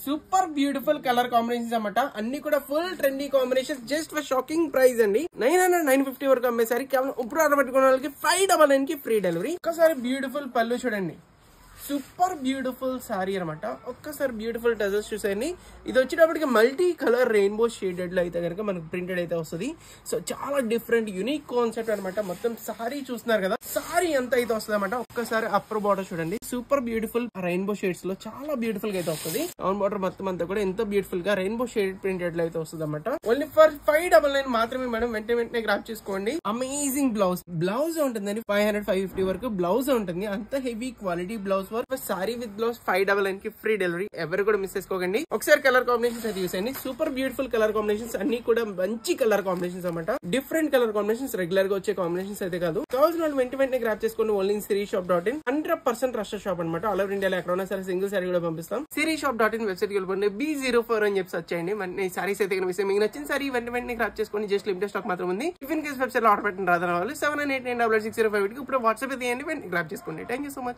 Super beautiful colour combinations అన్నమాట. అన్ని కూడా full trendy combinations. Just for shocking price అండి. 950 వరకు అమ్మేసరి కేవలం ఇప్పుడు ఆర్డర్ పెట్టుకున్న వాళ్ళకి 599 కి ఫ్రీ డెలివరీ. ఒక్కసారి బ్యూటిఫుల్ పళ్ళు చూడండి, సూపర్ బ్యూటిఫుల్ సారీ అనమాట. ఒక్కసారి బ్యూటిఫుల్ టజల్స్ చూసేయండి. ఇది వచ్చేటప్పటికి మల్టీ కలర్ రెయిన్బో షేడెడ్ లో అయితే కనుక మనకు ప్రింటెడ్ అయితే వస్తుంది. సో చాలా డిఫరెంట్ యూనిక్ కాన్సెప్ట్ అనమాట. మొత్తం సారీ చూస్తున్నారు కదా, సారీ ఎంత అయితే వస్తుంది అనమాట. ఒక్కసారి అప్పర్ బార్డర్ చూడండి, సూపర్ బ్యూటిఫుల్ రెయిన్బో షేడ్స్ లో చాలా బ్యూటిఫుల్ గా అయితే వస్తుంది. డౌన్ బార్డర్ మొత్తం అంతా కూడా ఎంతో బ్యూటిఫుల్ గా రెయిన్బో షేడ్ ప్రింటెడ్ లో అయితే వస్తుంది అనమాట. ఓన్లీ ఫర్ 599 మాత్రమే మేడం. వెంటనే గ్రాప్ చేసుకోండి. అమేజింగ్ బ్లౌజ్ ఉంటుందండి. 500-550 వరకు బ్లౌజ్ ఉంటుంది. అంత heavy quality blouse sorry with blouse 599 కి ఫ్రీ డెలివరీ. ఎవరు కూడా మిస్ చేసుకోకండి. ఒకసారి కలర్ కాంబినేషన్స్ అయితే చూసేయండి. సూపర్ బ్యూటిఫుల్ కలర్ కాంబినేషన్స్, అన్ని కూడా మంచి కలర్ కాంబినేషన్స్ అనమాట. డిఫరెంట్ కలర్ కాంబినేషన్స్, రెగ్యులర్ గా వచ్చే కాంబినేషన్స్ అయితే కాదు. కావాల్సిన వాళ్ళు వెంటనే గ్రాప్ చేసుకోండి. ఓన్లీ sirisshop.in 100% ట్రస్టెడ్ షాప్ అనమాట. ఆల్ ఓవర్ ఇండియాలో ఎక్కడ ఉన్నా సరే సింగిల్ సారీ కూడా పంపిస్తాం. sirisshop.in వెబ్సైట్ కి వెళ్ళిపోండి. B04 అని చెప్పి సెర్చ్ చేయండి. ఈ సారీస్ అయితే మీకు నచ్చిన సారీ వెంటనే గ్రాప్ చేసుకోండి. జస్ట్ లిమిటెడ్ స్టాక్ మాత్రం ఉంది. ఇన్ కేస్ వెబ్సైట్ లో ఆర్డర్ పెట్టిన రాదని వాళ్ళు 79896605 కి ఇప్పుడు వాట్సాప్ అయితే గ్రాప్ చేసుకోండి. Thank you so much.